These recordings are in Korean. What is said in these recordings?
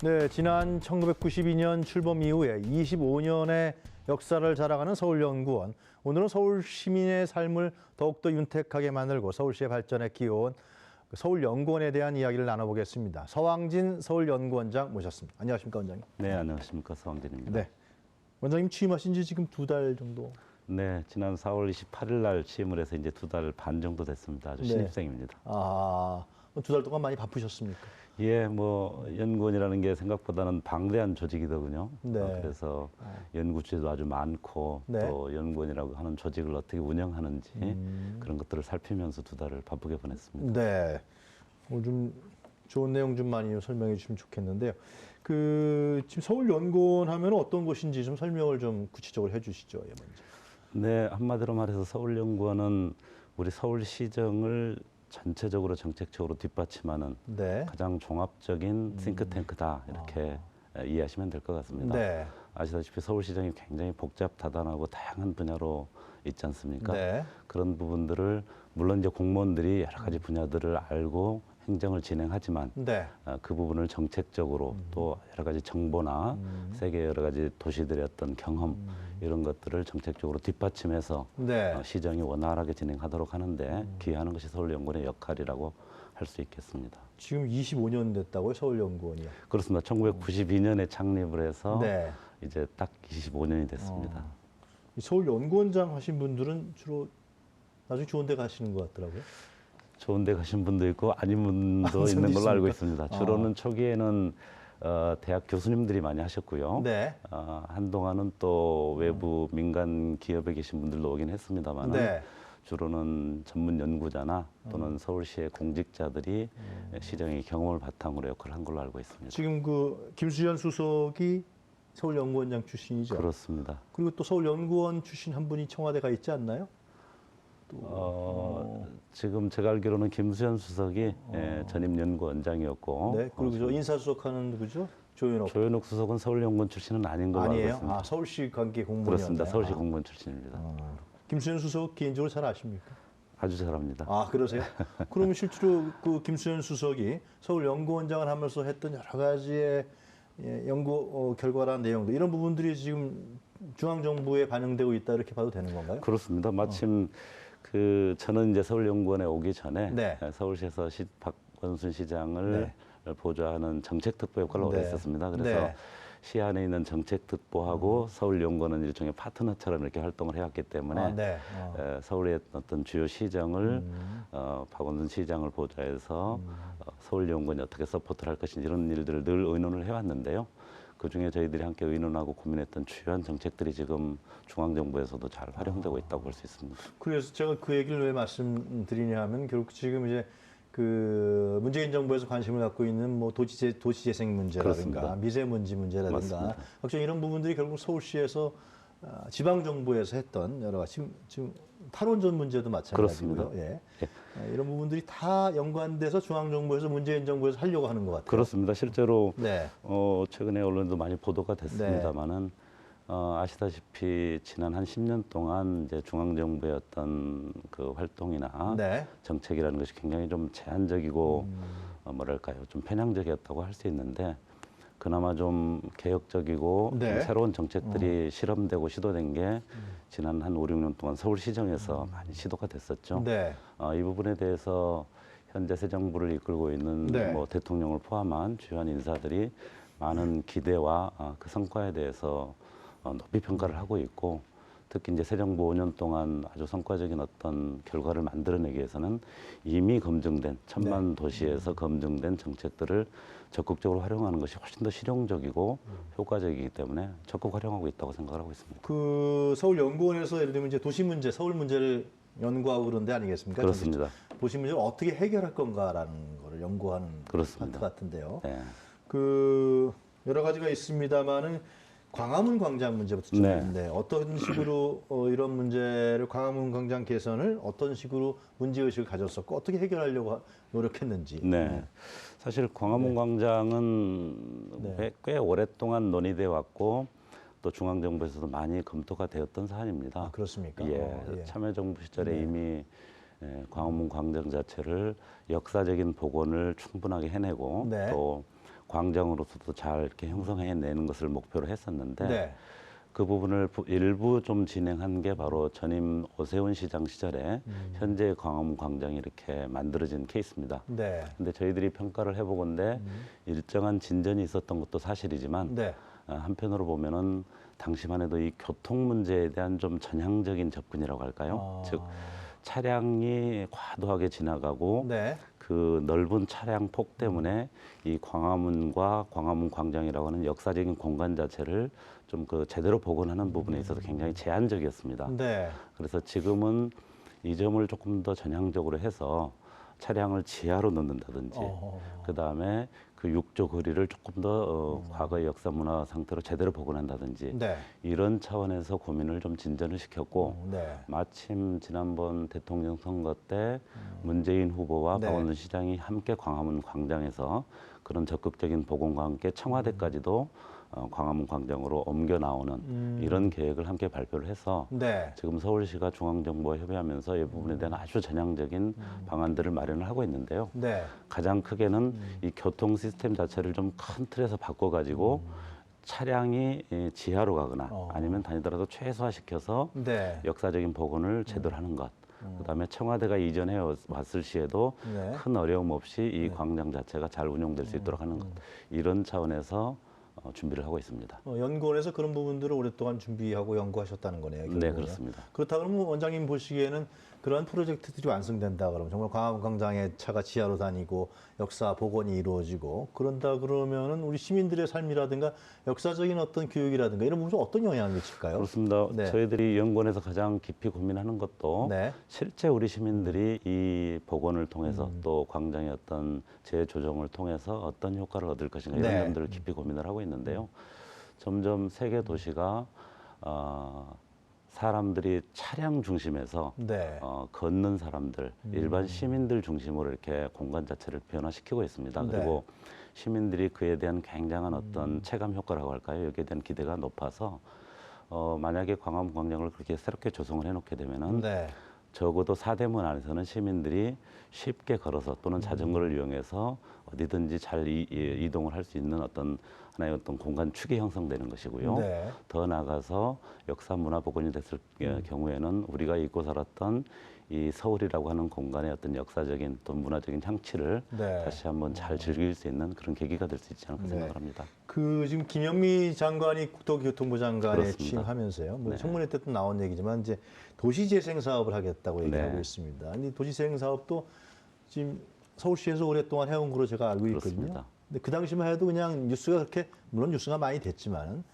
네, 지난 1992년 출범 이후에 25년의 역사를 자랑하는 서울연구원. 오늘은 서울 시민의 삶을 더욱더 윤택하게 만들고 서울시의 발전에 기여한 서울연구원에 대한 이야기를 나눠보겠습니다. 서왕진 서울연구원장 모셨습니다. 안녕하십니까, 원장님? 네, 안녕하십니까, 서왕진입니다. 네, 원장님 취임하신 지 지금 2달 정도? 네, 지난 4월 28일 날 취임을 해서 이제 2달 반 정도 됐습니다. 아주 네. 신입생입니다. 아, 2달 동안 많이 바쁘셨습니까? 예, 뭐 연구원이라는 게 생각보다는 방대한 조직이더군요. 네. 그래서 연구 주제도 아주 많고 네. 또 연구원이라고 하는 조직을 어떻게 운영하는지 그런 것들을 살피면서 2달을 바쁘게 보냈습니다. 네, 오늘 좀 좋은 내용 좀 많이 설명해 주시면 좋겠는데요. 지금 서울연구원 하면 어떤 곳인지 좀 설명을 좀 구체적으로 해주시죠, 예, 먼저. 네, 한마디로 말해서 서울연구원은 우리 서울시정을 전체적으로 정책적으로 뒷받침하는 네. 가장 종합적인 싱크탱크다 이렇게 이해하시면 될 것 같습니다. 네. 아시다시피 서울시정이 굉장히 복잡다단하고 다양한 분야로 있지 않습니까? 네. 그런 부분들을 물론 이제 공무원들이 여러 가지 분야들을 알고 행정을 진행하지만 네. 그 부분을 정책적으로 또 여러 가지 정보나 세계 여러 가지 도시들의 어떤 경험 이런 것들을 정책적으로 뒷받침해서 네. 시정이 원활하게 진행하도록 하는데 기여하는 것이 서울연구원의 역할이라고 할 수 있겠습니다. 지금 25년 됐다고요, 서울연구원이요? 그렇습니다. 1992년에 창립을 해서 네. 이제 딱 25년이 됐습니다. 이 서울연구원장 하신 분들은 주로 나중에 좋은 데 가시는 것 같더라고요. 좋은 데 가신 분도 있고 아닌 분도 있는 걸로 알고 있습니다. 주로는 초기에는 대학 교수님들이 많이 하셨고요. 네. 한동안은 또 외부 민간 기업에 계신 분들도 오긴 했습니다만 네. 주로는 전문 연구자나 또는 서울시의 공직자들이 시정의 경험을 바탕으로 역할을 한 걸로 알고 있습니다. 지금 김수현 수석이 서울연구원장 출신이죠? 그렇습니다. 그리고 또 서울연구원 출신 한 분이 청와대 가 있지 않나요? 지금 제가 알기로는 김수현 수석이 전임 연구원장이었고 네. 그리고 저 인사수석하는 누구죠? 조현옥 수석은 서울연구원 출신은 아닌 걸로 알고 아니에요? 있습니다. 서울시 관계 공무원이었나요? 그렇습니다. 서울시 공무원 출신입니다. 김수현 수석 개인적으로 잘 아십니까? 아주 잘합니다. 그러세요? 그러면 실제로 김수현 수석이 서울연구원장을 하면서 했던 여러 가지의 연구 결과나 내용들 이런 부분들이 지금 중앙정부에 반영되고 있다 이렇게 봐도 되는 건가요? 그렇습니다. 마침 저는 이제 서울연구원에 오기 전에 네. 서울시에서 박원순 시장을 보좌하는 정책특보 역할을 오래 네. 했었습니다. 그래서 네. 시 안에 있는 정책특보하고 서울연구원은 일종의 파트너처럼 이렇게 활동을 해왔기 때문에 서울의 어떤 주요 시정을 박원순 시장을 보좌해서 서울연구원이 어떻게 서포트를 할 것인지 이런 일들을 늘 의논을 해왔는데요. 그중에 저희들이 함께 의논하고 고민했던 주요한 정책들이 지금 중앙정부에서도 잘 활용되고 있다고 볼 수 있습니다. 그래서 제가 그 얘기를 왜 말씀드리냐 하면 결국 지금 이제 문재인 정부에서 관심을 갖고 있는 뭐 도시재생 문제라든가 그렇습니다. 미세먼지 문제라든가 맞습니다. 각종 이런 부분들이 결국 서울시에서 지방정부에서 했던 여러 가지 지금 탈원전 문제도 마찬가지고요. 예. 이런 부분들이 다 연관돼서 중앙정부에서 문재인 정부에서 하려고 하는 것 같아요. 그렇습니다. 실제로 네. 최근에 언론도 많이 보도가 됐습니다만은 아시다시피 지난 한 10년 동안 이제 중앙정부의 어떤 그 활동이나 네. 정책이라는 것이 굉장히 좀 제한적이고 뭐랄까요 좀 편향적이었다고 할 수 있는데 그나마 좀 개혁적이고 네. 좀 새로운 정책들이 실험되고 시도된 게 지난 한 5, 6년 동안 서울시정에서 많이 시도가 됐었죠. 네. 이 부분에 대해서 현재 새 정부를 이끌고 있는 네. 뭐 대통령을 포함한 주요한 인사들이 많은 기대와 그 성과에 대해서 높이 평가를 하고 있고 특히 이제 새 정부 5년 동안 아주 성과적인 어떤 결과를 만들어내기 위해서는 이미 검증된 천만 도시에서 검증된 정책들을 적극적으로 활용하는 것이 훨씬 더 실용적이고 효과적이기 때문에 적극 활용하고 있다고 생각을 하고 있습니다. 서울연구원에서 예를 들면 이제 도시 문제, 서울 문제를 연구하고 그런 데 아니겠습니까? 그렇습니다. 도시 문제를 어떻게 해결할 건가라는 거를 연구하는 그렇습니다. 파트 같은데요. 네. 여러 가지가 있습니다만은 광화문 광장 문제부터 좀 네. 있는데 어떤 식으로 이런 문제를 광화문 광장 개선을 어떤 식으로 문제의식을 가졌었고 어떻게 해결하려고 노력했는지. 네. 사실 광화문 광장은 꽤 오랫동안 논의돼 왔고 또 중앙정부에서도 많이 검토가 되었던 사안입니다. 그렇습니까? 예, 참여정부 시절에 이미 광화문 광장 자체를 역사적인 복원을 충분하게 해내고 네. 또 광장으로서도 잘 이렇게 형성해내는 것을 목표로 했었는데 네. 그 부분을 일부 좀 진행한 게 바로 전임 오세훈 시장 시절에 현재 광화문 광장이 이렇게 만들어진 케이스입니다. 네. 근데 저희들이 평가를 해보건대 일정한 진전이 있었던 것도 사실이지만 네. 한편으로 보면은 당시만 해도 이 교통 문제에 대한 좀 전향적인 접근이라고 할까요? 즉 차량이 과도하게 지나가고 네. 그 넓은 차량 폭 때문에 이 광화문과 광화문 광장이라고 하는 역사적인 공간 자체를 좀 그 제대로 복원하는 부분에 있어서 굉장히 제한적이었습니다. 네. 그래서 지금은 이 점을 조금 더 전향적으로 해서 차량을 지하로 넣는다든지 그 다음에 그 육조 거리를 조금 더 과거의 역사 문화 상태로 제대로 복원한다든지 네. 이런 차원에서 고민을 좀 진전을 시켰고 네. 마침 지난번 대통령 선거 때 문재인 후보와 네. 박원순 시장이 함께 광화문 광장에서 그런 적극적인 복원과 함께 청와대까지도 광화문 광장으로 옮겨 나오는 이런 계획을 함께 발표를 해서 네. 지금 서울시가 중앙정부와 협의하면서 이 부분에 대한 아주 전향적인 방안들을 마련을 하고 있는데요. 네. 가장 크게는 이 교통 시스템 자체를 좀 큰 틀에서 바꿔가지고 차량이 지하로 가거나 아니면 다니더라도 최소화시켜서 네. 역사적인 복원을 제대로 하는 것. 그다음에 청와대가 이전해 왔을 시에도 네. 큰 어려움 없이 이 광장 자체가 잘 운영될 수 있도록 하는 것. 이런 차원에서 준비를 하고 있습니다. 연구원에서 그런 부분들을 오랫동안 준비하고 연구하셨다는 거네요. 결국은요. 네, 그렇습니다. 그렇다 그러면 원장님 보시기에는 그런 프로젝트들이 완성된다 그러면 정말 광화문 광장에 차가 지하로 다니고 역사 복원이 이루어지고 그런다 그러면은 우리 시민들의 삶이라든가 역사적인 어떤 교육이라든가 이런 부분에 어떤 영향을 미칠까요? 그렇습니다. 네. 저희들이 연구원에서 가장 깊이 고민하는 것도 네. 실제 우리 시민들이 이 복원을 통해서 또 광장의 어떤 재조정을 통해서 어떤 효과를 얻을 것인가 이런 네. 점들을 깊이 고민을 하고 있는데요. 점점 세계 도시가 사람들이 차량 중심에서 네. 걷는 사람들, 일반 시민들 중심으로 이렇게 공간 자체를 변화시키고 있습니다. 네. 그리고 시민들이 그에 대한 굉장한 어떤 체감 효과라고 할까요? 여기에 대한 기대가 높아서 만약에 광화문 광장을 그렇게 새롭게 조성을 해놓게 되면은 네. 적어도 사대문 안에서는 시민들이 쉽게 걸어서 또는 자전거를 이용해서 어디든지 잘 이동을 할 수 있는 어떤 하나의 어떤 공간 축이 형성되는 것이고요. 네. 더 나아가서 역사 문화 복원이 됐을 경우에는 우리가 잊고 살았던 이 서울이라고 하는 공간의 어떤 역사적인 또 문화적인 향취를 네. 다시 한번 잘 즐길 수 있는 그런 계기가 될 수 있지 않을까 네. 생각을 합니다. 그 지금 김영미 장관이 국토교통부 장관에 그렇습니다. 취임하면서요. 뭐 네. 청문회 때도 나온 얘기지만 이제 도시재생 사업을 하겠다고 얘기하고 네. 있습니다. 근데 도시재생 사업도 지금 서울시에서 오랫동안 해온 걸로 제가 알고 있거든요. 그렇습니다. 근데 그 당시만 해도 그냥 뉴스가 그렇게 물론 뉴스가 많이 됐지만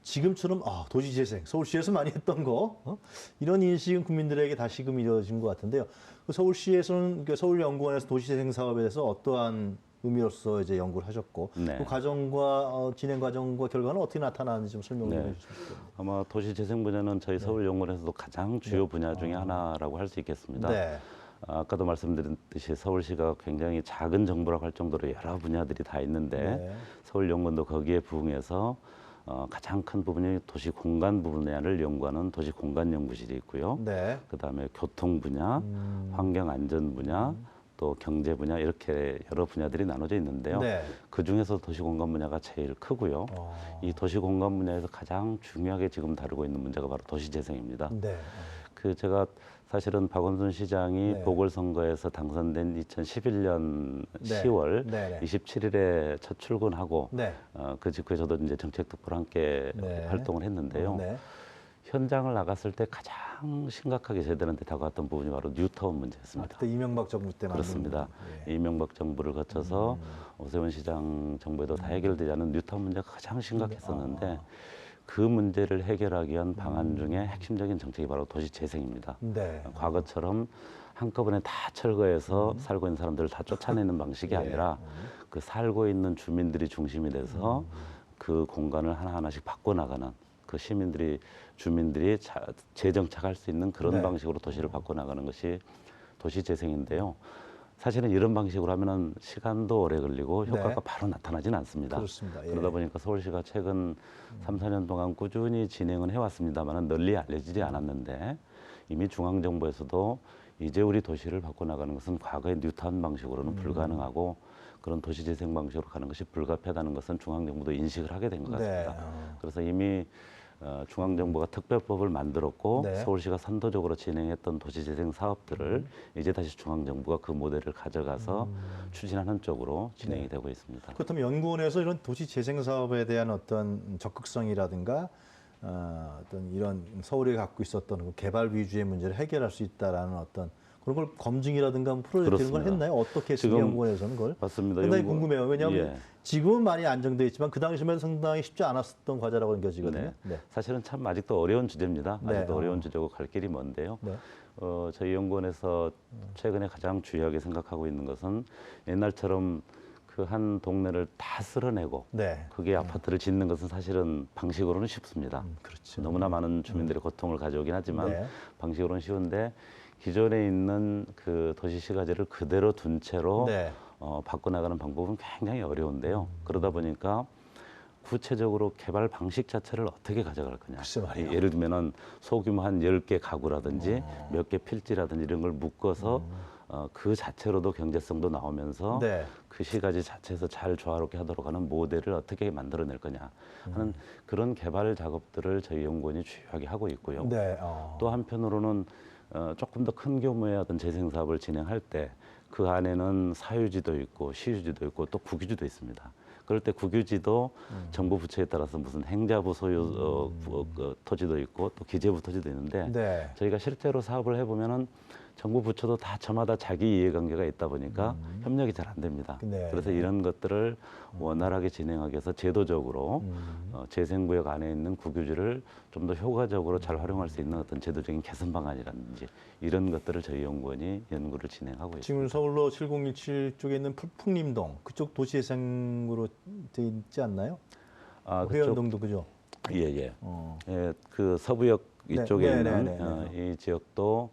지금처럼 도시재생 서울시에서 많이 했던 거 이런 인식은 국민들에게 다시금 이루어진 것 같은데요. 그 서울시에서는 서울연구원에서 도시재생 사업에 대해서 어떠한 의미로서 이제 연구를 하셨고 네. 그 과정과 진행 과정과 결과는 어떻게 나타나는지 좀 설명을 네. 해주시면 좋겠습니다. 아마 도시재생 분야는 저희 서울연구원에서도 가장 주요 분야 중에 하나라고 할 수 있겠습니다. 네. 아까도 말씀드렸듯이 서울시가 굉장히 작은 정부라고 할 정도로 여러 분야들이 다 있는데 네. 서울연구원도 거기에 부응해서 가장 큰 부분이 도시 공간 분야를 연구하는 도시 공간 연구실이 있고요. 네. 그다음에 교통 분야, 환경 안전 분야, 또 경제 분야 이렇게 여러 분야들이 나눠져 있는데요. 네. 그 중에서 도시 공간 분야가 제일 크고요. 이 도시 공간 분야에서 가장 중요하게 지금 다루고 있는 문제가 바로 도시 재생입니다. 네. 그 제가 사실은 박원순 시장이 네. 보궐선거에서 당선된 2011년 네. 10월 네. 27일에 첫 출근하고 네. 그 직후에 저도 이제 정책특보로 함께 네. 활동을 했는데요. 네. 현장을 나갔을 때 가장 심각하게 저희들한테 다가왔던 부분이 바로 뉴타운 문제였습니다. 그때 이명박 정부 때 그렇습니다. 예. 이명박 정부를 거쳐서 오세훈 시장 정부에도 다 해결되지 않은 뉴타운 문제가 가장 심각했었는데 그 문제를 해결하기 위한 방안 중에 핵심적인 정책이 바로 도시 재생입니다. 네. 과거처럼 한꺼번에 다 철거해서 살고 있는 사람들을 다 쫓아내는 방식이 예. 아니라 그 살고 있는 주민들이 중심이 돼서 그 공간을 하나하나씩 바꿔나가는 그 시민들이 주민들이 재정착할 수 있는 그런 네. 방식으로 도시를 바꿔나가는 것이 도시 재생인데요. 사실은 이런 방식으로 하면은 시간도 오래 걸리고 효과가 네. 바로 나타나지는 않습니다. 그렇습니다. 예. 그러다 보니까 서울시가 최근 3, 4년 동안 꾸준히 진행은 해왔습니다만 널리 알려지지 않았는데 이미 중앙정부에서도 이제 우리 도시를 바꿔나가는 것은 과거의 뉴타운 방식으로는 불가능하고 그런 도시재생 방식으로 가는 것이 불가피하다는 것은 중앙정부도 인식을 하게 된 것 네. 같습니다. 그래서 이미 중앙정부가 특별법을 만들었고 네. 서울시가 선도적으로 진행했던 도시재생 사업들을 이제 다시 중앙정부가 그 모델을 가져가서 추진하는 쪽으로 진행이 네. 되고 있습니다. 그렇다면 연구원에서 이런 도시 재생 사업에 대한 어떤 적극성이라든가 어떤 이런 서울이 갖고 있었던 그 개발 위주의 문제를 해결할 수 있다라는 어떤 그런 걸 검증이라든가 뭐 프로젝트 이런 걸 그렇습니다. 했나요? 어떻게 했어요? 지금 연구원에서는 그걸? 맞습니다. 상당히 연구- 궁금해요. 왜냐하면 예. 지금은 많이 안정돼 있지만 그 당시에는 상당히 쉽지 않았던 과제라고 느껴지거든요. 네. 사실은 참 아직도 어려운 주제입니다. 네, 아직도 어려운 주제고 갈 길이 먼데요. 네. 저희 연구원에서 최근에 가장 중요하게 생각하고 있는 것은 옛날처럼 그 한 동네를 다 쓸어내고 네. 그게 아파트를 짓는 것은 사실은 방식으로는 쉽습니다. 그렇죠. 너무나 많은 주민들의 고통을 가져오긴 하지만 네. 방식으로는 쉬운데 기존에 있는 그 도시시가지를 그대로 둔 채로 네. 바꿔나가는 방법은 굉장히 어려운데요. 그러다 보니까 구체적으로 개발 방식 자체를 어떻게 가져갈 거냐. 글쎄 말이에요. 예를 들면은 소규모 한 10개 가구라든지 몇 개 필지라든지 이런 걸 묶어서 그 자체로도 경제성도 나오면서 네. 그 시가지 자체에서 잘 조화롭게 하도록 하는 모델을 어떻게 만들어낼 거냐 하는 그런 개발 작업들을 저희 연구원이 주요하게 하고 있고요. 네. 또 한편으로는 조금 더 큰 규모의 어떤 재생 사업을 진행할 때 그 안에는 사유지도 있고 시유지도 있고 또 국유지도 있습니다. 그럴 때 국유지도 정부 부처에 따라서 무슨 행자부 소유 그 토지도 있고 또 기재부 토지도 있는데 네. 저희가 실제로 사업을 해보면은 정부 부처도 다 저마다 자기 이해관계가 있다 보니까 협력이 잘 안 됩니다. 네. 그래서 이런 것들을 원활하게 진행하기 위해서 제도적으로 재생구역 안에 있는 국유지를 좀 더 효과적으로 잘 활용할 수 있는 어떤 제도적인 개선 방안이라든지 이런 것들을 저희 연구원이 연구를 진행하고 있습니다. 지금 서울로 7017 쪽에 있는 풍림동 그쪽 도시재생으로 돼 있지 않나요? 회원동도 그죠? 예예. 어. 예, 그 서부역 네, 이쪽에 네, 있는 네, 네, 네. 이 지역도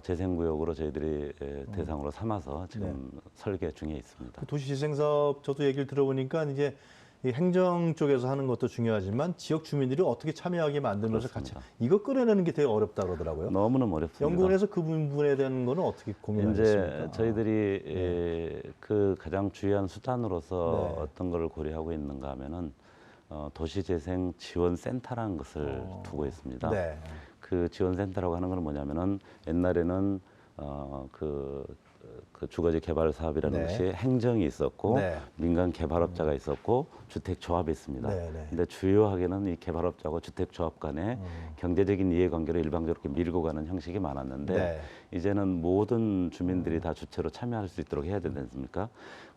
재생구역으로 저희들이 대상으로 삼아서 지금 네. 설계 중에 있습니다. 그 도시재생 사업 저도 얘기를 들어보니까 이제 이 행정 쪽에서 하는 것도 중요하지만 지역 주민들이 어떻게 참여하게 만들면서 같이 그렇습니다. 이거 끌어내는 게 되게 어렵다 그러더라고요. 너무너무 어렵습니다. 연구원에서 그 부분에 대한 거는 어떻게 고민하셨습니까? 이제 저희들이 그 가장 중요한 수단으로서 네. 어떤 걸 고려하고 있는가 하면은 도시재생 지원센터라는 것을 두고 있습니다. 네. 그 지원센터라고 하는 건 뭐냐면은 옛날에는 그 주거지 개발 사업이라는 네. 것이 행정이 있었고 네. 민간 개발업자가 있었고 주택조합이 있습니다. 네, 네. 근데 주요하게는 이 개발업자와 주택조합 간에 경제적인 이해관계를 일방적으로 이렇게 밀고 가는 형식이 많았는데 네. 이제는 모든 주민들이 다 주체로 참여할 수 있도록 해야 되지 않습니까?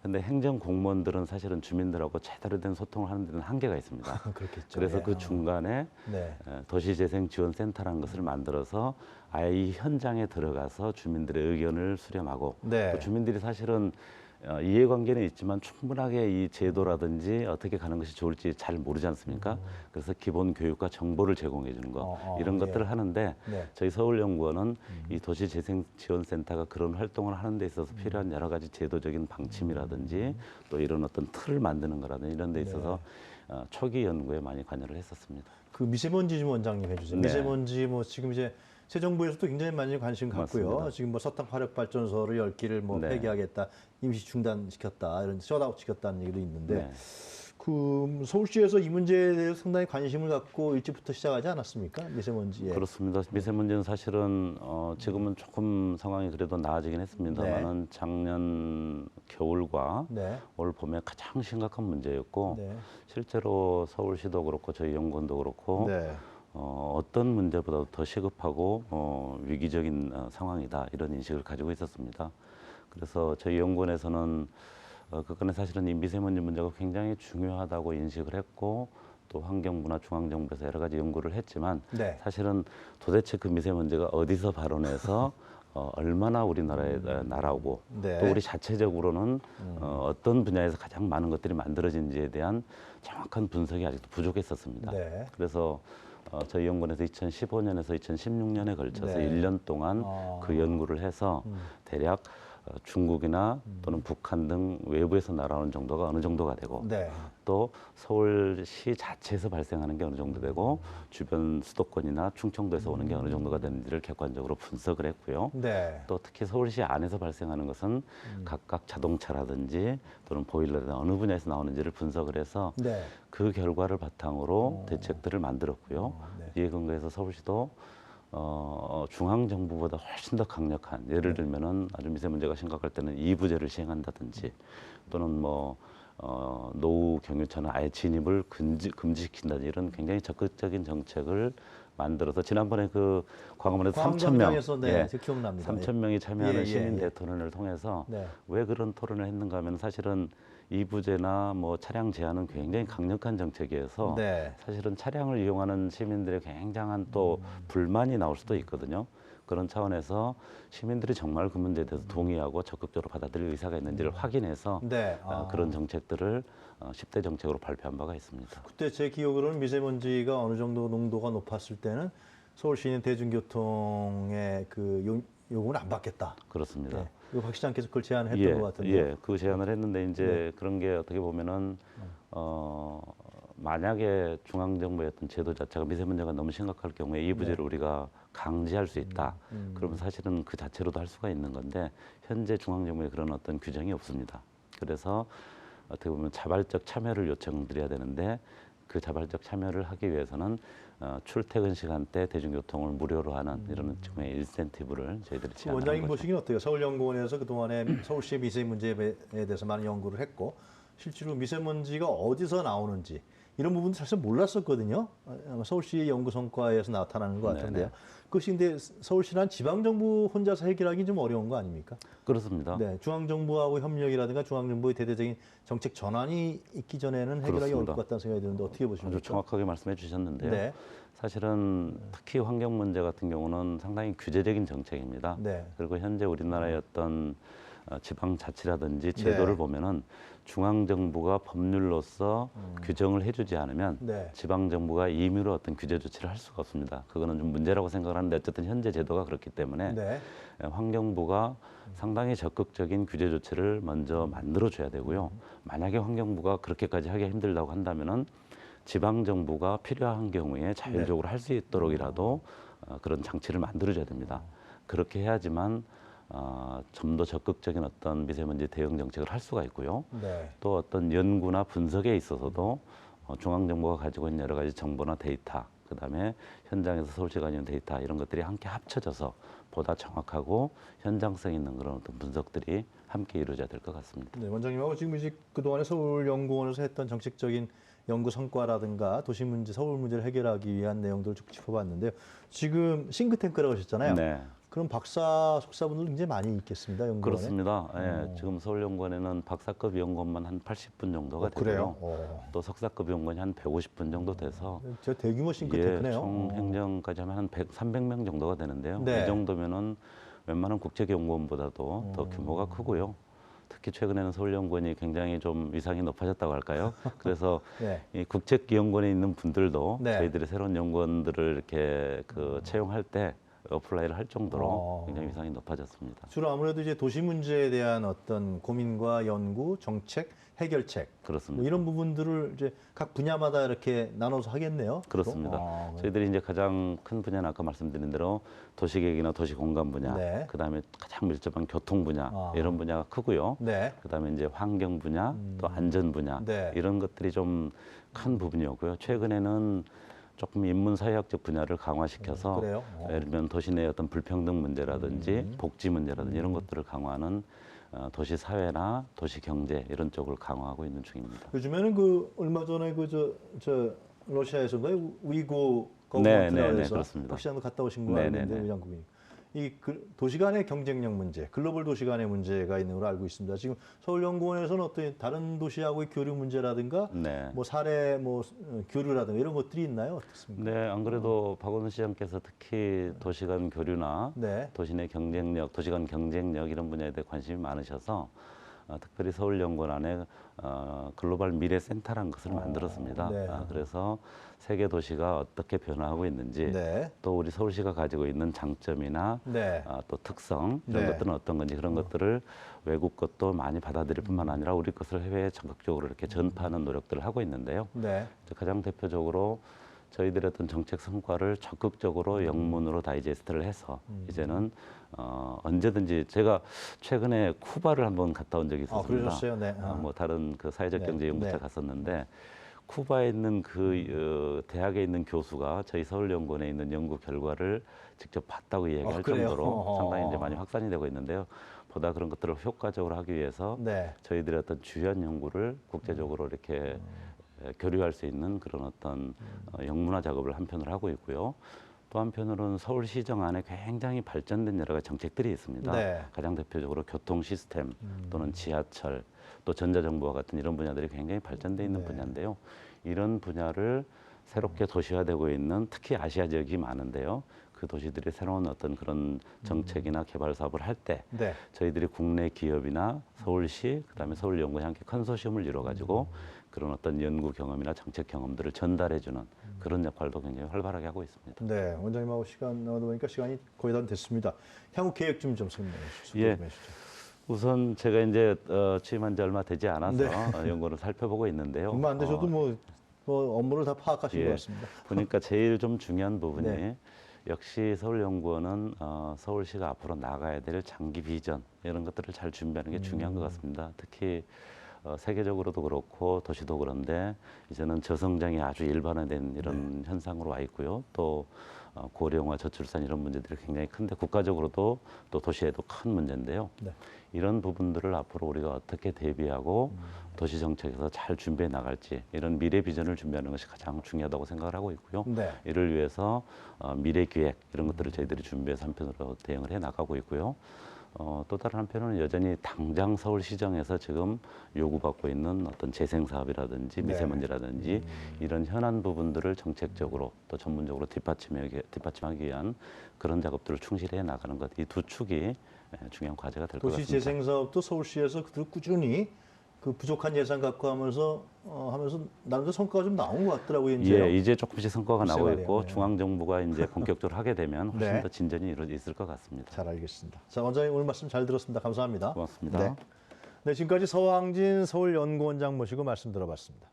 근데 행정 공무원들은 사실은 주민들하고 제대로 된 소통을 하는 데는 한계가 있습니다. 그렇겠죠. 그래서 예. 그 중간에 네. 도시재생지원센터라는 것을 만들어서 아예 이 현장에 들어가서 주민들의 의견을 수렴하고 네. 또 주민들이 사실은 이해관계는 있지만 충분하게 이 제도라든지 어떻게 가는 것이 좋을지 잘 모르지 않습니까? 그래서 기본 교육과 정보를 제공해 주는 거 이런 예. 것들을 하는데 네. 저희 서울연구원은 이 도시재생지원센터가 그런 활동을 하는 데 있어서 필요한 여러 가지 제도적인 방침이라든지 또 이런 어떤 틀을 만드는 거라든지 이런 데 있어서 초기 연구에 많이 관여를 했었습니다. 그 미세먼지 좀 원장님 해주세요. 네. 미세먼지 뭐 지금 이제 새 정부에서도 굉장히 많이 관심 갖고요. 맞습니다. 지금 뭐 석탄 화력 발전소를 10기를 뭐 네. 폐기하겠다, 임시 중단시켰다, 이런 셧아웃 시켰다는 얘기도 있는데 네. 그 서울시에서 이 문제에 대해서 상당히 관심을 갖고 일찍부터 시작하지 않았습니까? 미세먼지에. 그렇습니다. 미세먼지는 사실은 지금은 조금 상황이 그래도 나아지긴 했습니다만은 작년 겨울과 네. 올 봄에 가장 심각한 문제였고 네. 실제로 서울시도 그렇고 저희 연구원도 그렇고 네. 어떤 문제보다도 더 시급하고 위기적인 상황이다 이런 인식을 가지고 있었습니다. 그래서 저희 연구원에서는 그간에 사실은 이 미세먼지 문제가 굉장히 중요하다고 인식을 했고 또 환경부나 중앙정부에서 여러 가지 연구를 했지만 네. 사실은 도대체 그 미세먼지가 어디서 발원해서 얼마나 우리나라에 날아오고 네. 또 우리 자체적으로는 어떤 분야에서 가장 많은 것들이 만들어진지에 대한 정확한 분석이 아직도 부족했었습니다. 네. 그래서 저희 연구원에서 2015년에서 2016년에 걸쳐서 네. 1년 동안 그 연구를 해서 대략 중국이나 또는 북한 등 외부에서 날아오는 정도가 어느 정도가 되고 네. 또 서울시 자체에서 발생하는 게 어느 정도 되고 주변 수도권이나 충청도에서 오는 게 어느 정도가 되는지를 객관적으로 분석을 했고요. 네. 또 특히 서울시 안에서 발생하는 것은 각각 자동차라든지 또는 보일러나 어느 분야에서 나오는지를 분석을 해서 네. 그 결과를 바탕으로 대책들을 만들었고요. 네. 이에 근거해서 서울시도 중앙 정부보다 훨씬 더 강력한 예를 들면은 아주 미세문제가 심각할 때는 이부제를 시행한다든지 또는 뭐 노후 경유차는 아예 진입을 금지시킨다든지 이런 굉장히 적극적인 정책을 만들어서 지난번에 그 광화문에서 3천 명, 광장에서 네, 저 기억납니다. 3천 명이 참여하는 예, 시민 예. 대토론을 통해서 네. 왜 그런 토론을 했는가 하면 사실은 이부제나 뭐 차량 제한은 굉장히 강력한 정책이어서 네. 사실은 차량을 이용하는 시민들의 굉장한 또 불만이 나올 수도 있거든요. 그런 차원에서 시민들이 정말 그 문제에 대해서 동의하고 적극적으로 받아들일 의사가 있는지를 확인해서 네. 그런 정책들을 10대 정책으로 발표한 바가 있습니다. 그때 제 기억으로는 미세먼지가 어느 정도 농도가 높았을 때는 서울시는 대중교통의 그 요금을 안 받겠다. 그렇습니다. 네. 이거 박 시장께서 그걸 제안했던 것 같은데. 예, 그 제안을 했는데 이제 그런 게 어떻게 보면은 만약에 중앙정부의 어떤 제도 자체가 미세먼지가 너무 심각할 경우에 이부제를 우리가 강제할 수 있다. 그러면 사실은 그 자체로도 할 수가 있는 건데 현재 중앙정부에 그런 어떤 규정이 없습니다. 그래서 어떻게 보면 자발적 참여를 요청드려야 되는데 그 자발적 참여를 하기 위해서는 출퇴근 시간대 대중교통을 무료로 하는 이런 종의 인센티브를 저희들이 제안한 원장님 거죠. 보시기는 어때요? 서울연구원에서 그동안에 서울시의 미세문제에 대해서 많은 연구를 했고 실제로 미세먼지가 어디서 나오는지 이런 부분도 사실 몰랐었거든요. 아마 서울시 연구 성과에서 나타나는 것 같은데요. 그것이 근데 서울시란 지방정부 혼자서 해결하기 좀 어려운 거 아닙니까? 그렇습니다. 네, 중앙정부하고 협력이라든가 중앙정부의 대대적인 정책 전환이 있기 전에는 해결하기 어려울 그렇습니다. 것 같다는 생각이 드는데 어떻게 보십니까? 아주 정확하게 말씀해 주셨는데요. 네. 사실은 특히 환경 문제 같은 경우는 상당히 규제적인 정책입니다. 네. 그리고 현재 우리나라의 어떤 지방자치라든지 제도를 네. 보면은 중앙정부가 법률로서 규정을 해주지 않으면 네. 지방정부가 임의로 어떤 규제 조치를 할 수가 없습니다. 그거는 좀 문제라고 생각을 하는데 어쨌든 현재 제도가 그렇기 때문에 네. 환경부가 상당히 적극적인 규제 조치를 먼저 만들어줘야 되고요. 만약에 환경부가 그렇게까지 하기 힘들다고 한다면은 지방정부가 필요한 경우에 자율적으로 할 수 있도록이라도 그런 장치를 만들어줘야 됩니다. 그렇게 해야지만 좀 더 적극적인 어떤 미세먼지 대응 정책을 할 수가 있고요. 네. 또 어떤 연구나 분석에 있어서도 중앙정부가 가지고 있는 여러 가지 정보나 데이터, 그다음에 현장에서 서울시가 가지고 있는 데이터 이런 것들이 함께 합쳐져서 보다 정확하고 현장성 있는 그런 어떤 분석들이 함께 이루어져야 될 것 같습니다. 네, 원장님하고 지금 이제 그동안에 서울연구원에서 했던 정책적인 연구 성과라든가 도시 문제, 서울 문제를 해결하기 위한 내용들을 쭉 짚어봤는데요. 지금 싱크탱크라고 하셨잖아요. 네. 그럼 박사, 석사분들 굉장히 많이 있겠습니다, 연구원에. 그렇습니다. 예, 지금 서울연구원에는 박사급 연구원만 한 80분 정도가 그래요? 되고요. 또 석사급 연구원이 한 150분 정도 돼서 저 대규모 싱크탱크네요. 총 행정까지 하면 한 300명 정도가 되는데요. 네. 이 정도면은 웬만한 국책연구원보다도 더 규모가 크고요. 특히 최근에는 서울연구원이 굉장히 좀 위상이 높아졌다고 할까요? 그래서 네. 이 국책기연구원에 있는 분들도 네. 저희들이 새로운 연구원들을 이렇게 채용할 때 어플라이를 할 정도로 굉장히 위상이 높아졌습니다. 주로 아무래도 이제 도시 문제에 대한 어떤 고민과 연구, 정책, 해결책 그렇습니다. 뭐 이런 부분들을 이제 각 분야마다 이렇게 나눠서 하겠네요. 그렇습니다. 네. 저희들이 이제 가장 큰 분야는 아까 말씀드린 대로 도시계획이나 도시공간 분야, 네. 그다음에 가장 밀접한 교통 분야 이런 분야가 크고요. 네. 그다음에 이제 환경 분야, 또 안전 분야 네. 이런 것들이 좀 큰 부분이었고요. 최근에는 조금 인문사회학적 분야를 강화시켜서 그래요? 예를 들면 도시 내 어떤 불평등 문제라든지 복지 문제라든지 이런 것들을 강화하는 도시 사회나 도시 경제 이런 쪽을 강화하고 있는 중입니다. 요즘에는 그 얼마 전에 그 저 러시아에서인가요? 위고 네, 거버넌트라고 그렇습니다. 박 시장도 갔다 오신 거 네, 알는데 네, 네. 의장국이 이 도시 간의 경쟁력 문제, 글로벌 도시 간의 문제가 있는 걸로 알고 있습니다. 지금 서울연구원에서는 어떤 다른 도시하고의 교류 문제라든가 네. 뭐 사례 뭐 교류라든가 이런 것들이 있나요? 어떻습니까? 네, 안 그래도 박원순 시장께서 특히 도시 간 교류나 네. 도시 내 경쟁력, 도시 간 경쟁력 이런 분야에 대해 관심이 많으셔서 특별히 서울연구원 안에 글로벌 미래센터라는 것을 만들었습니다. 네. 그래서 세계 도시가 어떻게 변화하고 있는지 네. 또 우리 서울시가 가지고 있는 장점이나 네. 또 특성 이런 네. 것들은 어떤 건지 그런 것들을 외국 것도 많이 받아들일 뿐만 아니라 우리 것을 해외에 적극적으로 이렇게 전파하는 노력들을 하고 있는데요. 네. 가장 대표적으로 저희들의 어떤 정책 성과를 적극적으로 영문으로 다이제스트를 해서 이제는 언제든지 제가 최근에 쿠바를 한번 갔다 온 적이 있었습니다. 그러셨어요? 네. 뭐 다른 그 사회적 네. 경제 연구차 네. 갔었는데 쿠바에 있는 그 대학에 있는 교수가 저희 서울연구원에 있는 연구 결과를 직접 봤다고 이야기할 그래요? 정도로 상당히 이제 많이 확산이 되고 있는데요. 보다 그런 것들을 효과적으로 하기 위해서 네. 저희들의 어떤 주연 연구를 국제적으로 이렇게 교류할 수 있는 그런 어떤 영문화 작업을 한편으로 하고 있고요. 또 한편으로는 서울시정 안에 굉장히 발전된 여러 가지 정책들이 있습니다. 네. 가장 대표적으로 교통 시스템 또는 지하철 또 전자정보와 같은 이런 분야들이 굉장히 발전돼 있는 네. 분야인데요. 이런 분야를 새롭게 도시화되고 있는 특히 아시아 지역이 많은데요. 그 도시들이 새로운 어떤 그런 정책이나 개발 사업을 할 때 네. 저희들이 국내 기업이나 서울시 그다음에 서울연구원이 함께 컨소시엄을 이뤄가지고 그런 어떤 연구 경험이나 정책 경험들을 전달해주는 그런 역할도 굉장히 활발하게 하고 있습니다. 네. 원장님하고 시간 나오다 보니까 시간이 거의 다 됐습니다. 향후 계획 좀 설명해 주시죠. 예. 우선 제가 이제 취임한 지 얼마 되지 않아서 네. 연구를 살펴보고 있는데요. 얼마 안 되셔도 뭐 업무를 다 파악하신 예. 것 같습니다. 보니까 제일 좀 중요한 부분이 네. 역시 서울연구원은 서울시가 앞으로 나가야 될 장기 비전 이런 것들을 잘 준비하는 게 중요한 것 같습니다. 특히 세계적으로도 그렇고 도시도 그런데 이제는 저성장이 아주 일반화된 이런 현상으로 와 있고요. 또 고령화, 저출산 이런 문제들이 굉장히 큰데 국가적으로도 또 도시에도 큰 문제인데요. 네. 이런 부분들을 앞으로 우리가 어떻게 대비하고 도시 정책에서 잘 준비해 나갈지 이런 미래 비전을 준비하는 것이 가장 중요하다고 생각을 하고 있고요. 네. 이를 위해서 미래 기획 이런 것들을 저희들이 준비해서 한편으로 대응을 해 나가고 있고요. 또 다른 한편으로는 여전히 당장 서울시정에서 지금 요구받고 있는 어떤 재생 사업이라든지 네. 미세먼지라든지 이런 현안 부분들을 정책적으로 또 전문적으로 뒷받침하기 위한 그런 작업들을 충실히 해 나가는 것, 이 두 축이 중요한 과제가 될 것 도시 같습니다. 재생 사업도 서울시에서 그대로 꾸준히 그 부족한 예산 갖고 하면서 나름대로 성과가 좀 나온 것 같더라고요. 예, 이제 조금씩 성과가 나오고 글쎄 있고 말이에요. 중앙 정부가 이제 본격적으로 하게 되면 훨씬 네. 더 진전이 이루어져 있을 것 같습니다. 잘 알겠습니다. 자, 원장님 오늘 말씀 잘 들었습니다. 감사합니다. 고맙습니다. 네, 지금까지 서왕진 서울연구원장 모시고 말씀 들어봤습니다.